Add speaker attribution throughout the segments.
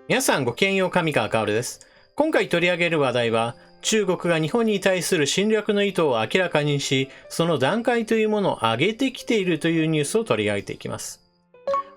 Speaker 1: 皆さんごきげんよう、上川薫です。今回取り上げる話題は、中国が日本に対する侵略の意図を明らかにし、その段階というものを上げてきているというニュースを取り上げていきます。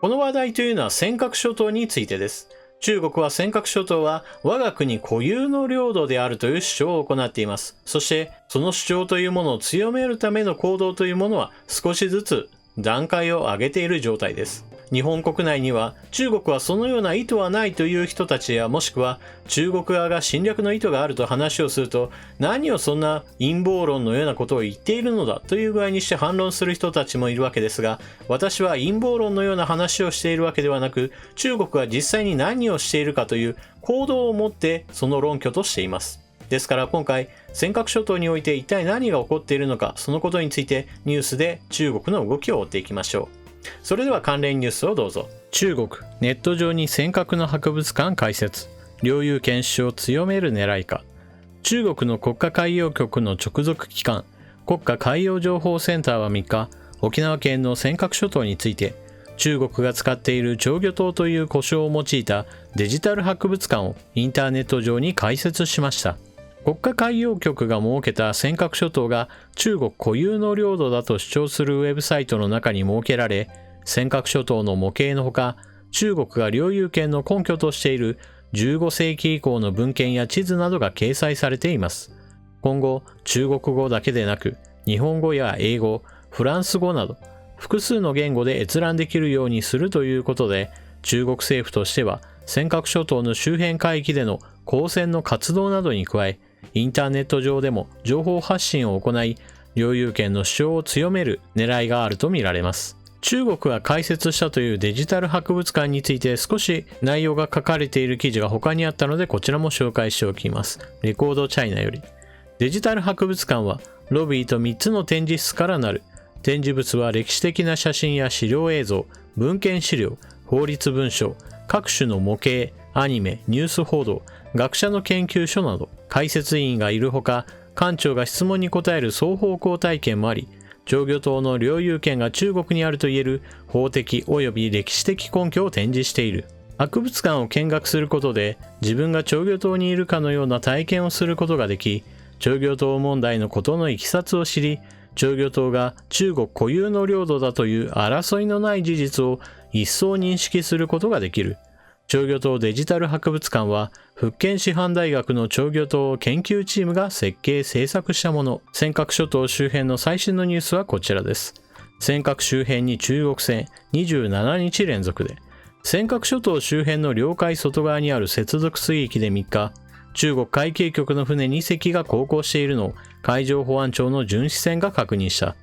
Speaker 1: この話題というのは尖閣諸島についてです。中国は尖閣諸島は我が国固有の領土であるという主張を行っています。そして、その主張というものを強めるための行動というものは少しずつ段階を上げている状態です。日本国内には中国はそのような意図はないという人たちや、もしくは中国側が侵略の意図があると話をすると、何をそんな陰謀論のようなことを言っているのだという具合にして反論する人たちもいるわけですが、私は陰謀論のような話をしているわけではなく、中国が実際に何をしているかという行動をもってその論拠としています。ですから今回、尖閣諸島において一体何が起こっているのか、そのことについてニュースで中国の動きを追っていきましょう。それでは関連ニュースをどうぞ。中国、ネット上に尖閣の博物館開設。領有権主張を強める狙いか。中国の国家海洋局の直属機関、国家海洋情報センターは3日、沖縄県の尖閣諸島について、中国が使っている釣魚島という呼称を用いたデジタル博物館をインターネット上に開設しました。国家海洋局が設けた尖閣諸島が中国固有の領土だと主張するウェブサイトの中に設けられ、尖閣諸島の模型のほか、中国が領有権の根拠としている15世紀以降の文献や地図などが掲載されています。今後、中国語だけでなく、日本語や英語、フランス語など、複数の言語で閲覧できるようにするということで、中国政府としては、尖閣諸島の周辺海域での公船の活動などに加え、インターネット上でも情報発信を行い、領有権の主張を強める狙いがあるとみられます。中国が開設したというデジタル博物館について少し内容が書かれている記事が他にあったので、こちらも紹介しておきます。レコードチャイナより。デジタル博物館はロビーと3つの展示室からなる。展示物は歴史的な写真や資料映像、文献資料、法律文書、各種の模型、アニメ、ニュース報道、学者の研究所など、解説委員がいるほか、館長が質問に答える双方向体験もあり、釣魚島の領有権が中国にあるといえる法的及び歴史的根拠を展示している。博物館を見学することで、自分が釣魚島にいるかのような体験をすることができ、釣魚島問題のことのいきさつを知り、釣魚島が中国固有の領土だという争いのない事実を一層認識することができる。釣魚島デジタル博物館は、福建師範大学の釣魚島研究チームが設計制作したもの。尖閣諸島周辺の最新のニュースはこちらです。尖閣周辺に中国船27日連続で。尖閣諸島周辺の領海外側にある接続水域で3日、中国海警局の船2隻が航行しているのを海上保安庁の巡視船が確認した。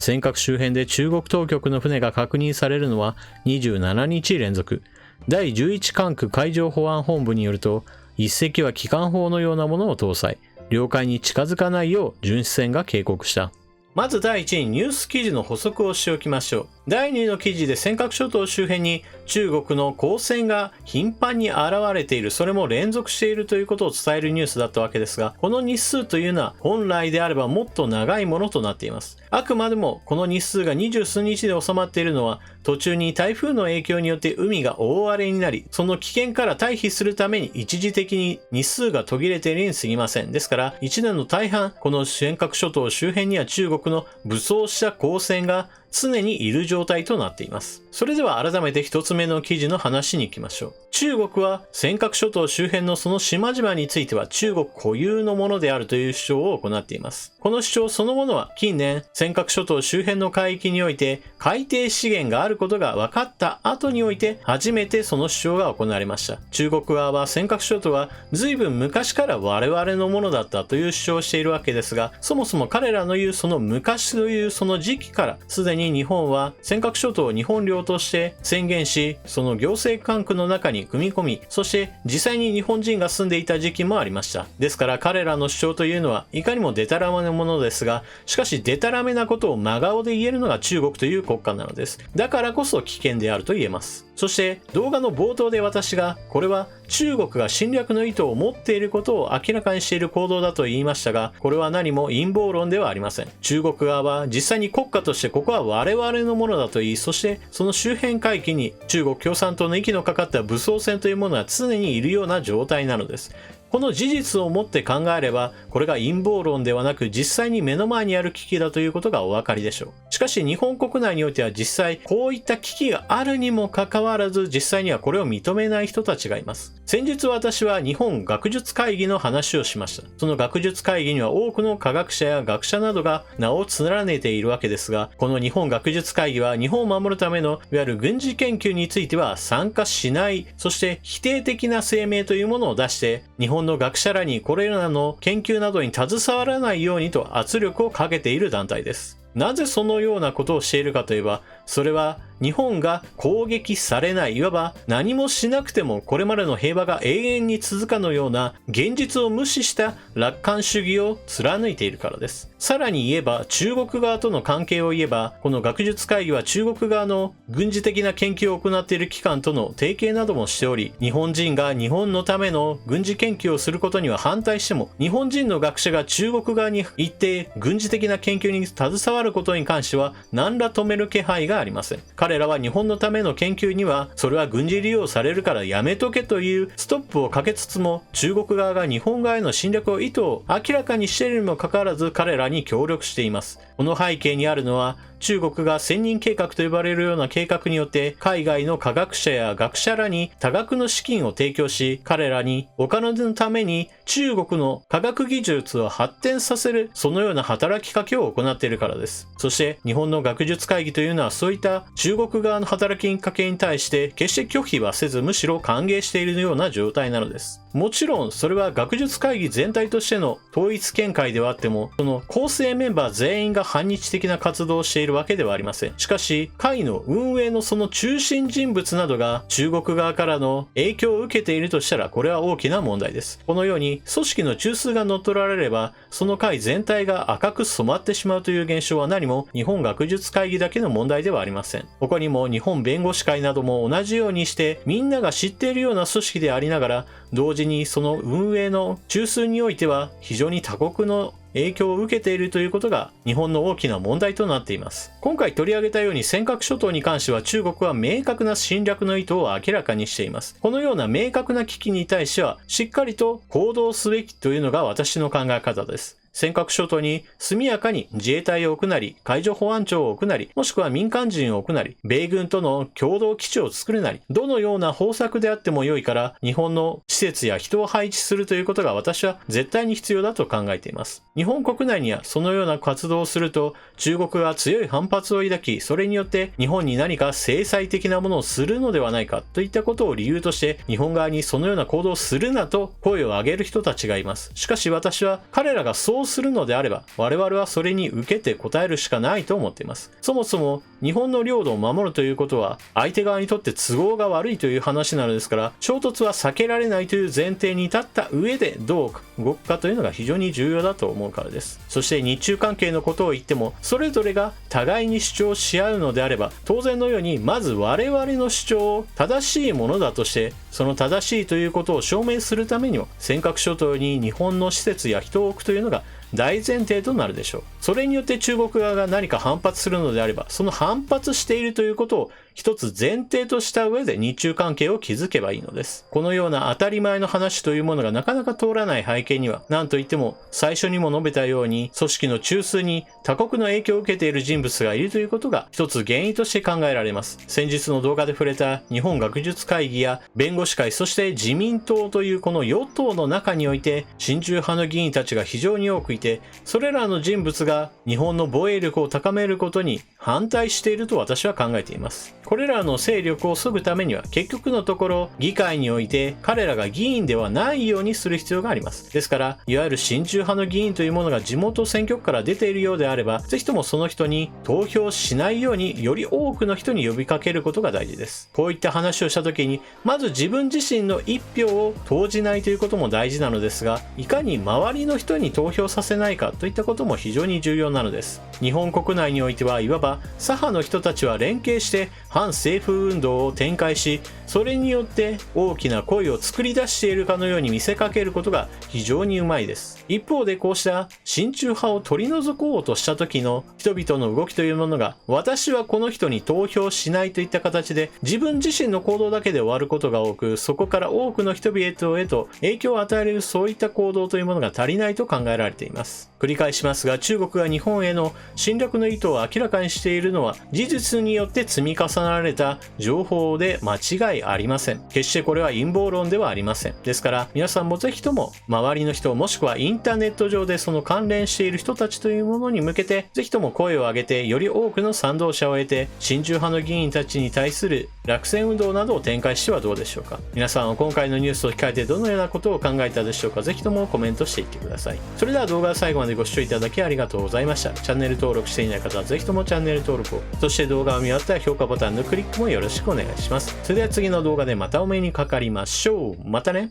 Speaker 1: 尖閣周辺で中国当局の船が確認されるのは27日連続。第11管区海上保安本部によると、一隻は機関砲のようなものを搭載、領海に近づかないよう巡視船が警告した。まず第1にニュース記事の補足をしておきましょう。第2の記事で尖閣諸島周辺に中国の公船が頻繁に現れている、それも連続しているということを伝えるニュースだったわけですが、この日数というのは本来であればもっと長いものとなっています。あくまでもこの日数が20数日で収まっているのは、途中に台風の影響によって海が大荒れになり、その危険から退避するために一時的に日数が途切れているに過ぎません。ですから1年の大半、この尖閣諸島周辺には中国の武装した公船が常にいる状態となっています。それでは改めて一つ目の記事の話に行きましょう。中国は尖閣諸島周辺のその島々については中国固有のものであるという主張を行っています。この主張そのものは近年尖閣諸島周辺の海域において海底資源があることが分かった後において初めてその主張が行われました。中国側は尖閣諸島は随分昔から我々のものだったという主張をしているわけですが、そもそも彼らの言うその昔というその時期からすでに日本は尖閣諸島を日本領として宣言し、その行政管区の中に組み込み、そして実際に日本人が住んでいた時期もありました。ですから彼らの主張というのはいかにもデタラメなものですが、しかしデタラメなことを真顔で言えるのが中国という国家なのです。だからこそ危険であると言えます。そして動画の冒頭で私がこれは中国が侵略の意図を持っていることを明らかにしている行動だと言いましたが、これは何も陰謀論ではありません。中国側は実際に国家としてここは我々のものだと言い、そしてその周辺海域に中国共産党の息のかかった武装船というものが常にいるような状態なのです。この事実をもって考えれば、これが陰謀論ではなく実際に目の前にある危機だということがお分かりでしょう。しかし日本国内においては実際こういった危機があるにもかかわらず、実際にはこれを認めない人たちがいます。先日私は日本学術会議の話をしました。その学術会議には多くの科学者や学者などが名を連ねているわけですが、この日本学術会議は日本を守るためのいわゆる軍事研究については参加しない、そして否定的な声明というものを出して、日本の学者らにこれらの研究などに携わらないようにと圧力をかけている団体です。なぜそのようなことをしているかといえば、それは日本が攻撃されない、いわば何もしなくてもこれまでの平和が永遠に続かのような現実を無視した楽観主義を貫いているからです。さらに言えば中国側との関係を言えば、この学術会議は中国側の軍事的な研究を行っている機関との提携などもしており、日本人が日本のための軍事研究をすることには反対しても、日本人の学者が中国側に行って軍事的な研究に携わることに関しては何ら止める気配がありません。彼らは日本のための研究にはそれは軍事利用されるからやめとけというストップをかけつつも、中国側が日本側への侵略意図を明らかにしているにもかかわらず彼らに協力しています。この背景にあるのは、中国が千人計画と呼ばれるような計画によって海外の科学者や学者らに多額の資金を提供し、彼らにお金のために中国の科学技術を発展させる、そのような働きかけを行っているからです。そして日本の学術会議というのはそういった中国側の働きかけに対して決して拒否はせず、むしろ歓迎しているような状態なのです。もちろんそれは学術会議全体としての統一見解ではあっても、その構成メンバー全員が反日的な活動をしているわけではありません。しかし会の運営のその中心人物などが中国側からの影響を受けているとしたら、これは大きな問題です。このように組織の中枢が乗っ取られれば、その会全体が赤く染まってしまうという現象は何も日本学術会議だけの問題ではありません。他にも日本弁護士会なども同じようにしてみんなが知っているような組織でありながら、同時にその運営の中枢においては非常に他国の影響を受けているということが日本の大きな問題となっています。今回取り上げたように尖閣諸島に関しては中国は明確な侵略の意図を明らかにしています。このような明確な危機に対してはしっかりと行動すべきというのが私の考え方です。尖閣諸島に速やかに自衛隊を置くなり、海上保安庁を置くなり、もしくは民間人を置くなり、米軍との共同基地を作るなり、どのような方策であっても良いから日本の施設や人を配置するということが私は絶対に必要だと考えています。日本国内にはそのような活動をすると中国が強い反発を抱き、それによって日本に何か制裁的なものをするのではないかといったことを理由として日本側にそのような行動をするなと声を上げる人たちがいます。しかし私は彼らがそうするのであれば我々はそれに受けて答えるしかないと思っています。そもそも日本の領土を守るということは相手側にとって都合が悪いという話なのですから、衝突は避けられないという前提に立った上でどう動くかというのが非常に重要だと思うからです。そして日中関係のことを言ってもそれぞれが互いに主張し合うのであれば、当然のようにまず我々の主張を正しいものだとして、その正しいということを証明するためにも尖閣諸島に日本の施設や人を置くというのが大前提となるでしょう。それによって中国側が何か反発するのであれば、その反発しているということを一つ前提とした上で日中関係を築けばいいのです。このような当たり前の話というものがなかなか通らない背景には、何といっても最初にも述べたように組織の中枢に他国の影響を受けている人物がいるということが一つ原因として考えられます。先日の動画で触れた日本学術会議や弁護士会、そして自民党というこの与党の中において親中派の議員たちが非常に多くいて、それらの人物が日本の防衛力を高めることに反対していると私は考えています。これらの勢力を削ぐためには結局のところ議会において彼らが議員ではないようにする必要があります。ですからいわゆる親中派の議員というものが地元選挙区から出ているようであれば、ぜひともその人に投票しないようにより多くの人に呼びかけることが大事です。こういった話をした時にまず自分自身の一票を投じないということも大事なのですが、いかに周りの人に投票させないかといったことも非常に重要なのです。日本国内においてはいわばは左派の人たちは連携して反政府運動を展開し、それによって大きな声を作り出しているかのように見せかけることが非常にうまいです。一方でこうした親中派を取り除こうとした時の人々の動きというものが、私はこの人に投票しないといった形で自分自身の行動だけで終わることが多く、そこから多くの人々へと影響を与えるそういった行動というものが足りないと考えられています。繰り返しますが、中国が日本への侵略の意図を明らかにしているのは事実によって積み重ねられた情報で間違いありません。決してこれは陰謀論ではありません。ですから皆さんもぜひとも周りの人、もしくはインターネット上でその関連している人たちというものに向けてぜひとも声を上げて、より多くの賛同者を得て親中派の議員たちに対する落選運動などを展開してはどうでしょうか。皆さんは今回のニュースを控えてどのようなことを考えたでしょうか。ぜひともコメントしていってください。それでは動画を最後までご視聴いただきありがとうございました。チャンネル登録していない方はぜひともチャンネル登録を、そして動画を見終わったら評価ボタンのクリックもよろしくお願いします。それでは次の動画でまたお目にかかりましょう。またね。